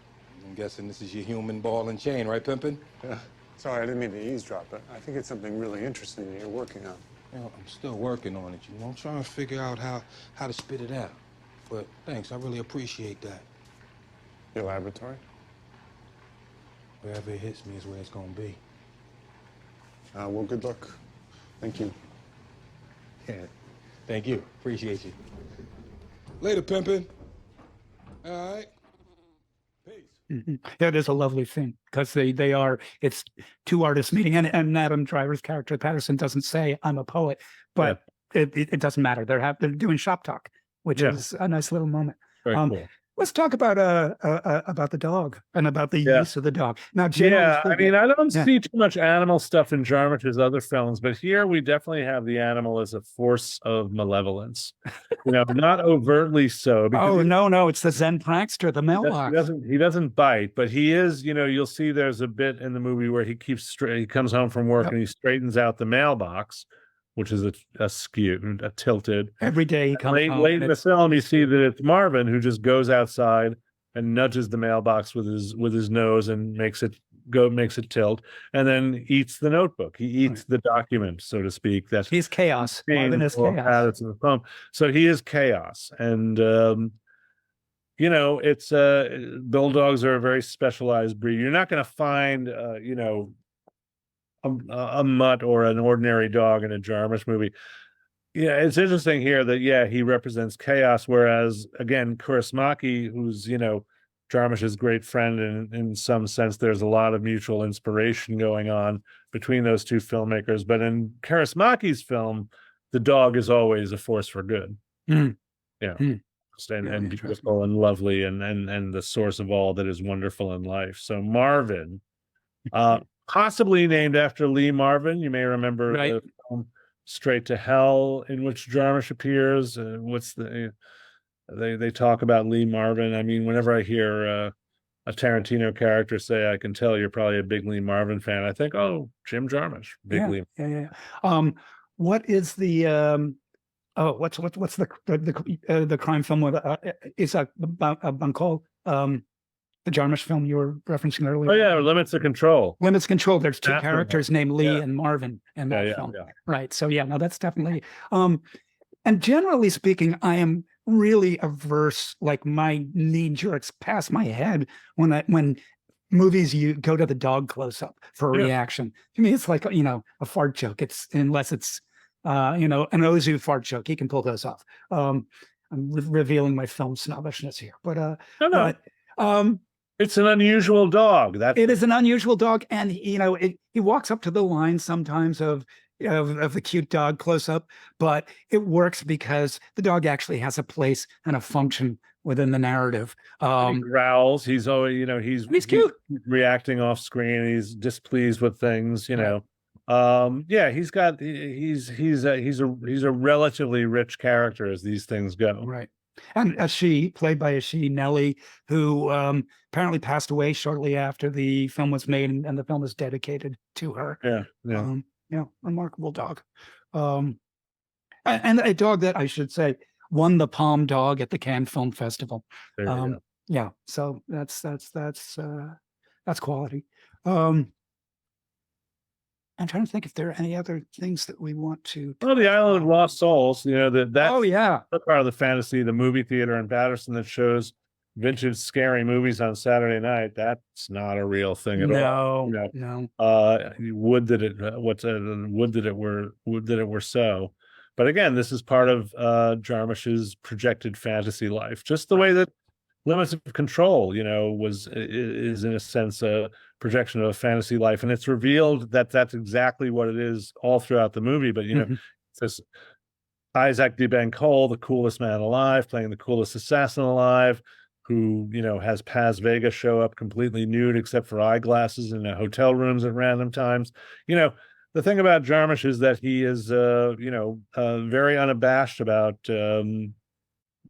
guessing this is your human ball and chain, right, Pimpin'? Yeah. Sorry, I didn't mean to eavesdrop, but I think it's something really interesting that you're working on. Well, I'm still working on it, I'm trying to figure out how to spit it out. But thanks, I really appreciate that. Your laboratory? Wherever it hits me is where it's gonna be. Well, good luck. Thank you. Yeah, thank you. Appreciate you. Later, Pimpin'. All right. Yeah, it is a lovely thing because it's two artists meeting, and Adam Driver's character Paterson doesn't say I'm a poet, but it doesn't matter. They're doing shop talk, which is a nice little moment. Very cool. Let's talk about the dog and about the use of the dog. Now, I mean, I don't see too much animal stuff in Jarmusch's other films, but here we definitely have the animal as a force of malevolence. Not overtly so. No, it's the Zen prankster, the mailbox. He doesn't bite, but he is. You'll see there's a bit in the movie where he comes home from work and he straightens out the mailbox, which is a tilted. Every day he comes home. Late in the film, you see that it's Marvin who just goes outside and nudges the mailbox with his nose and makes it tilt, and then eats the notebook. He eats the document, so to speak. He's chaos. Marvin is chaos. In the film. So he is chaos, and it's bulldogs are a very specialized breed. You're not going to find a mutt or an ordinary dog in a Jarmusch movie. Yeah, it's interesting here that he represents chaos, whereas again, Kaurismäki, who's Jarmusch's great friend, and in some sense, there's a lot of mutual inspiration going on between those two filmmakers. But in Kaurismäki's film, the dog is always a force for good. And beautiful and lovely, and the source of all that is wonderful in life. So Marvin. Possibly named after Lee Marvin. You may remember the film Straight to Hell, in which Jarmusch appears. They talk about Lee Marvin. I mean, whenever I hear a Tarantino character say, "I can tell you're probably a big Lee Marvin fan," I think, "Oh, Jim Jarmusch, big Lee." Yeah. What is the what's the crime film with is about called the Jarmusch film you were referencing earlier? Oh yeah, Limits of Control. Limits of Control. There's two characters named Lee and Marvin in that film. Right. So that's definitely. And generally speaking, I am really averse. Like my knee jerks past my head when movies you go to the dog close up for a reaction. To me, it's like a fart joke. Unless it's an Ozu fart joke, he can pull those off. I'm revealing my film snobbishness here, but it's an unusual dog. It is an unusual dog, and he walks up to the line sometimes of the cute dog close up, but it works because the dog actually has a place and a function within the narrative. He growls. He's always he's cute, reacting off screen. He's displeased with things. He's a relatively rich character as these things go. Right. And played by Nellie, who apparently passed away shortly after the film was made, and the film is dedicated to her. Yeah, remarkable dog. Um, and a dog that I should say won the Palm Dog at the Cannes Film Festival. There you go. Yeah, so that's quality. I'm trying to think if there are any other things that we want to. Well, the Island of Lost Souls, that's Oh yeah, part of the fantasy, the movie theater in Paterson that shows vintage scary movies on Saturday night. That's not a real thing at all. No. Would that it were so. But again, this is part of Jarmusch's projected fantasy life, just the way that Limits of Control, is in a sense a projection of a fantasy life, and it's revealed that that's exactly what it is all throughout the movie. But it's this Isaac de Bancoul, the coolest man alive, playing the coolest assassin alive, who has Paz Vega show up completely nude except for eyeglasses in hotel rooms at random times. The thing about Jarmusch is that he is very unabashed about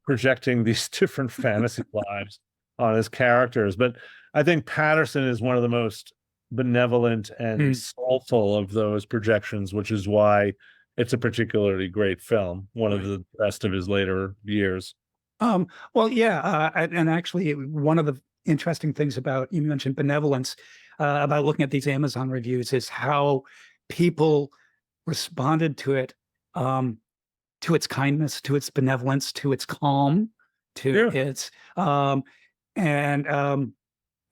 projecting these different fantasy lives on his characters. But I think Paterson is one of the most benevolent and soulful of those projections, which is why it's a particularly great film, one of the best of his later years. Well, yeah, and actually one of the interesting things about, you mentioned benevolence, about looking at these Amazon reviews is how people responded to it, to its kindness, to its benevolence, to its calm, to its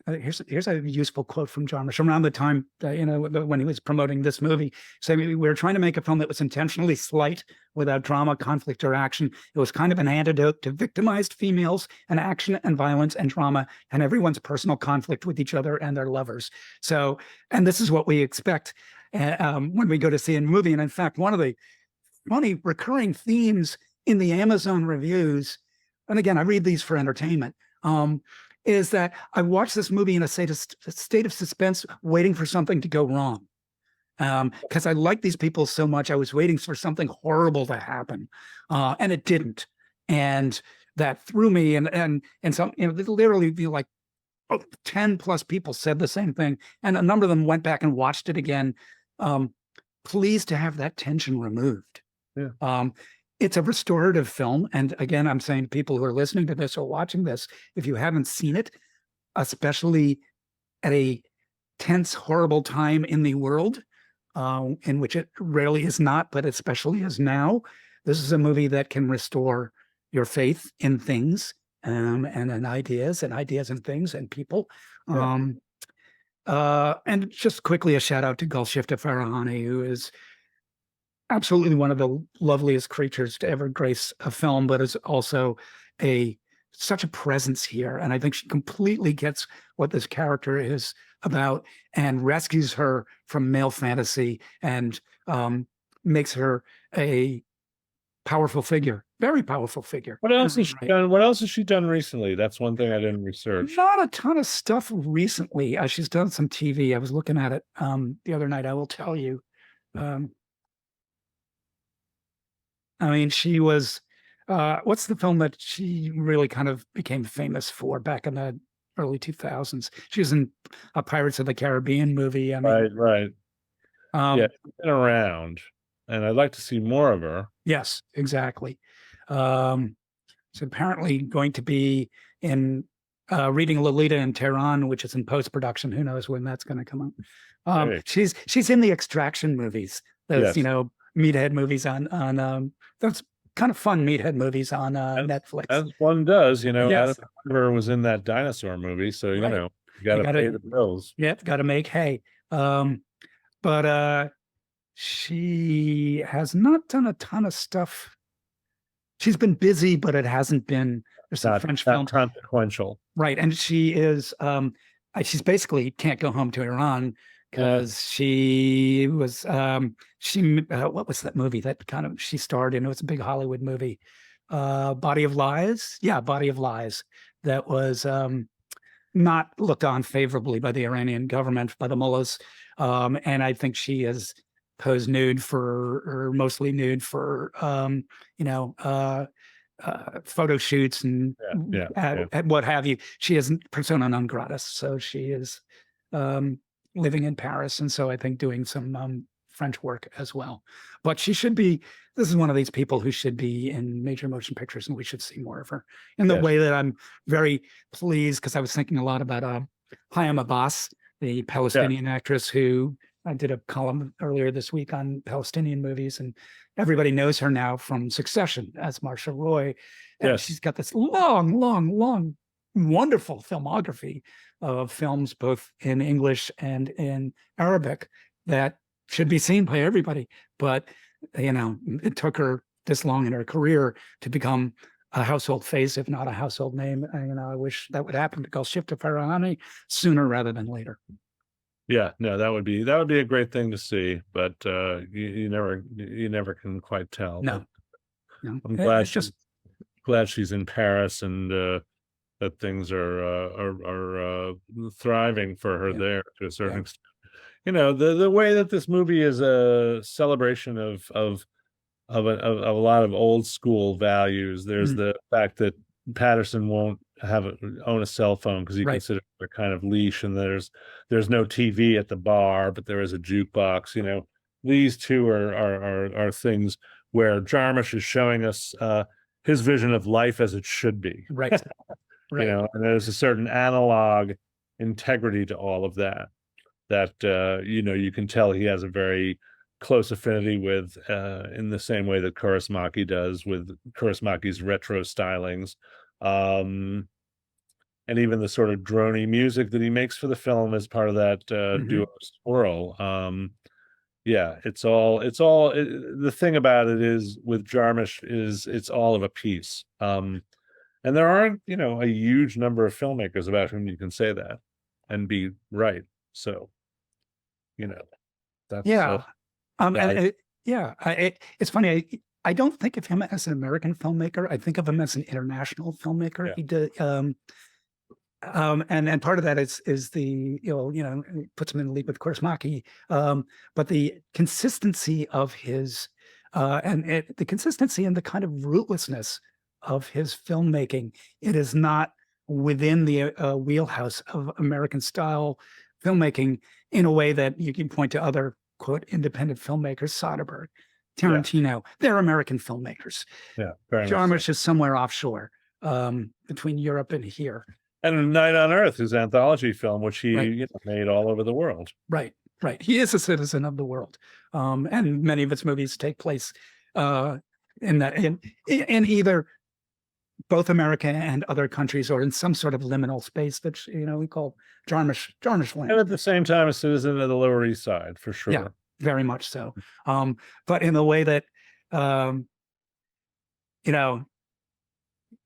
here's a useful quote from Jarmusch around the time when he was promoting this movie, saying we were trying to make a film that was intentionally slight, without drama, conflict, or action. It was kind of an antidote to victimized females and action and violence and drama and everyone's personal conflict with each other and their lovers. So, and this is what we expect when we go to see a movie. And in fact, one of the funny recurring themes in the Amazon reviews, and again, I read these for entertainment, is that I watched this movie in a state of suspense, waiting for something to go wrong. Because I like these people so much, I was waiting for something horrible to happen, and it didn't. And that threw me. And some, literally, like 10 plus people said the same thing, and a number of them went back and watched it again, pleased to have that tension removed. Yeah. It's a restorative film. And again, I'm saying to people who are listening to this or watching this, if you haven't seen it, especially at a tense, horrible time in the world, in which it rarely is not, but especially is now, this is a movie that can restore your faith in things, and in ideas and things and people. And just quickly, a shout out to Gulshifta Farahani, who is absolutely one of the loveliest creatures to ever grace a film, but is also such a presence here. And I think she completely gets what this character is about and rescues her from male fantasy and makes her a powerful figure, very powerful figure. What else has she done? What else has she done recently? That's one thing I didn't research. Not a ton of stuff recently. She's done some TV. I was looking at it the other night. I will tell you. I mean, she was, what's the film that she really kind of became famous for back in the early 2000s? She was in a Pirates of the Caribbean movie. I mean, right. She's been around, and I'd like to see more of her. Yes, exactly. So apparently going to be in reading Lolita in Tehran, which is in post-production. Who knows when that's going to come out? She's in the Extraction movies. Those, meathead movies on those kind of fun meathead movies on Netflix. As one does, Adam Driver was in that dinosaur movie, so you got to pay the bills. Yep, got to make hay. But she has not done a ton of stuff. She's been busy, but it hasn't been. There's some French film consequential, right? And she is. She's basically can't go home to Iran. Because she was, what was that movie that kind of she starred in? It was a big Hollywood movie, Body of Lies. Yeah, Body of Lies. That was not looked on favorably by the Iranian government, by the mullahs. And I think she has posed nude or mostly nude for, photo shoots and what have you. She is persona non grata, so she is living in Paris, and so I think doing some French work as well. But she should be. This is one of these people who should be in major motion pictures, and we should see more of her. In the way that I'm very pleased, because I was thinking a lot about Hayam Abbas, the Palestinian actress who I did a column earlier this week on Palestinian movies, and everybody knows her now from Succession as Marsha Roy. And she's got this long, wonderful filmography of films, both in English and in Arabic, that should be seen by everybody. But, it took her this long in her career to become a household face, if not a household name. I wish that would happen to Golshifteh Farahani sooner rather than later. Yeah, no, that would be a great thing to see, but you never can quite tell. No. I'm glad she's in Paris, and that things are thriving for her there to a certain extent. The way that this movie is a celebration of a lot of old school values. There's the fact that Paterson won't own a cell phone because he considers it a kind of leash, and there's no TV at the bar, but there is a jukebox. These two are things where Jarmusch is showing us his vision of life as it should be. Right. And there's a certain analog integrity to all of that you can tell he has a very close affinity with, in the same way that Kaurismäki does with Kaurismäki's retro stylings, and even the sort of droney music that he makes for the film as part of that duo swirl. It's all the thing about it is with Jarmusch is it's all of a piece. And there aren't, a huge number of filmmakers about whom you can say that and be right. So, that's it's funny. I don't think of him as an American filmmaker. I think of him as an international filmmaker. He did, and part of that is the puts him in the league with Kaurismäki, but the consistency of his the consistency and the kind of rootlessness of his filmmaking. It is not within the wheelhouse of American style filmmaking in a way that you can point to other quote independent filmmakers, Soderbergh, Tarantino. They're American filmmakers. Jarmusch is somewhere offshore, between Europe and here. And Night on Earth, his anthology film, which he made all over the world. Right. He is a citizen of the world, and many of its movies take place in either both America and other countries, or in some sort of liminal space that we call Jarmusch land. And at the same time, a citizen of the Lower East Side, for sure. Yeah, very much so. But in the way that,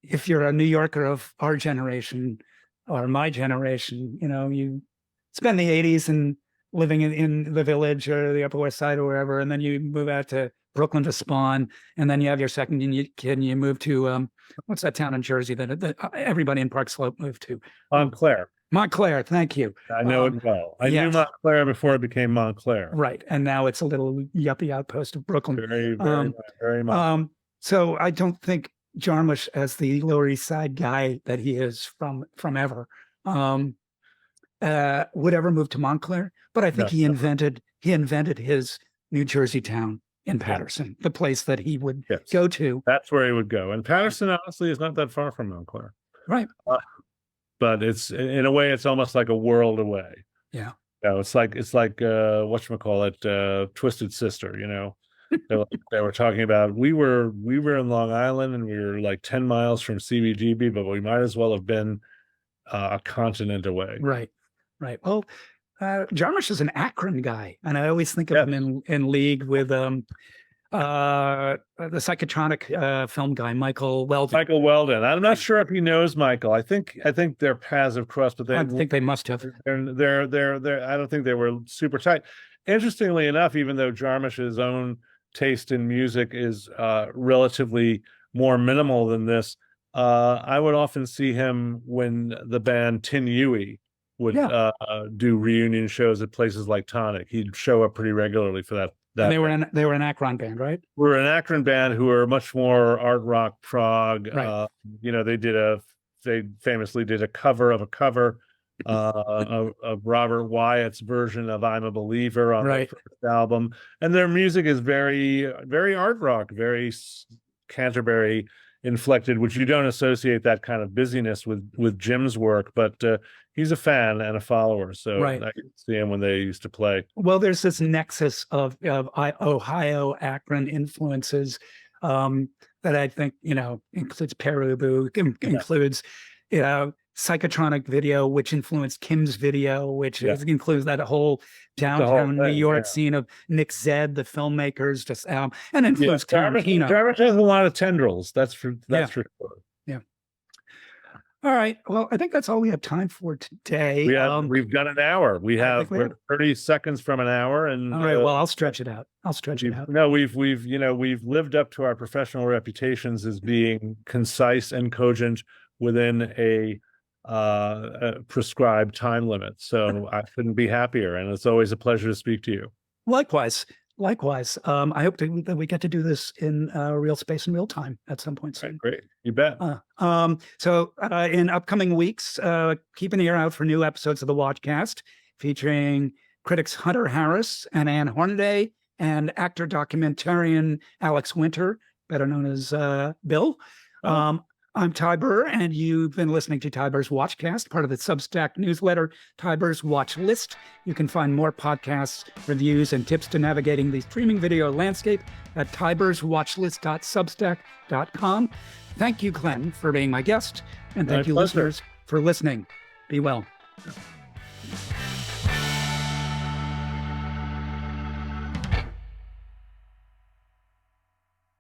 if you're a New Yorker of our generation or my generation, you spend the 80s and living in the Village or the Upper West Side or wherever, and then you move out to Brooklyn to spawn, and then you have your second kid and you move to what's that town in Jersey that everybody in Park Slope moved to? Montclair, thank you. I know it well. I knew Montclair before it became Montclair. Right, and now it's a little yuppie outpost of Brooklyn. Very much. So I don't think Jarmusch, as the Lower East Side guy that he is from ever, would ever move to Montclair. But I think he invented his New Jersey town in Paterson, the place that he would go to. That's where he would go. And Paterson, honestly, is not that far from Montclair. Right. But it's, in a way, it's almost like a world away. Yeah. It's like whatchamacallit, Twisted Sister, They were talking about we were in Long Island and we were like 10 miles from CBGB, but we might as well have been a continent away. Right. Well, Jarmusch is an Akron guy, and I always think of him in league with the psychotronic film guy Michael Weldon. I'm not sure if he knows Michael. I think their paths have crossed, but I think they must have. They're I don't think they were super tight. Interestingly enough, even though Jarmusch's own taste in music is relatively more minimal than this, I would often see him when the band Tin Yui would do reunion shows at places like Tonic. He'd show up pretty regularly for that. And they were an Akron band, right? We're an Akron band who are much more art rock prog. Right. They famously did a cover of a cover of Robert Wyatt's version of "I'm a Believer" on Right. the first album, and their music is very, very art rock, very Canterbury inflected, which you don't associate that kind of busyness with Jim's work, but he's a fan and a follower, so Right. I could see him when they used to play. Well, there's this nexus of Ohio, Akron influences that I think, includes Perubu, includes, Psychotronic Video, which influenced Kim's Video, which includes that whole downtown New York scene of Nick Zedd, the filmmakers, just and influenced Tarantino. Jarvis has a lot of tendrils. That's for sure. All right. Well, I think that's all we have time for today. We've got an hour. We're 30 seconds from an hour, and all right. Well, I'll stretch it out. No, we've lived up to our professional reputations as being concise and cogent within a prescribed time limit. So I couldn't be happier, and it's always a pleasure to speak to you. Likewise. I hope that we get to do this in real space and real time at some point soon. Right, great. You bet. So in upcoming weeks, keep an ear out for new episodes of the WatchCast featuring critics Hunter Harris and Ann Hornaday and actor documentarian Alex Winter, better known as Bill. I'm Ty Burr, and you've been listening to Ty Burr's WatchCast, part of the Substack newsletter, Ty Burr's Watch List. You can find more podcasts, reviews, and tips to navigating the streaming video landscape at tyburswatchlist.substack.com. Thank you, Glenn, for being my guest, and thank you, listeners, for listening. Be well.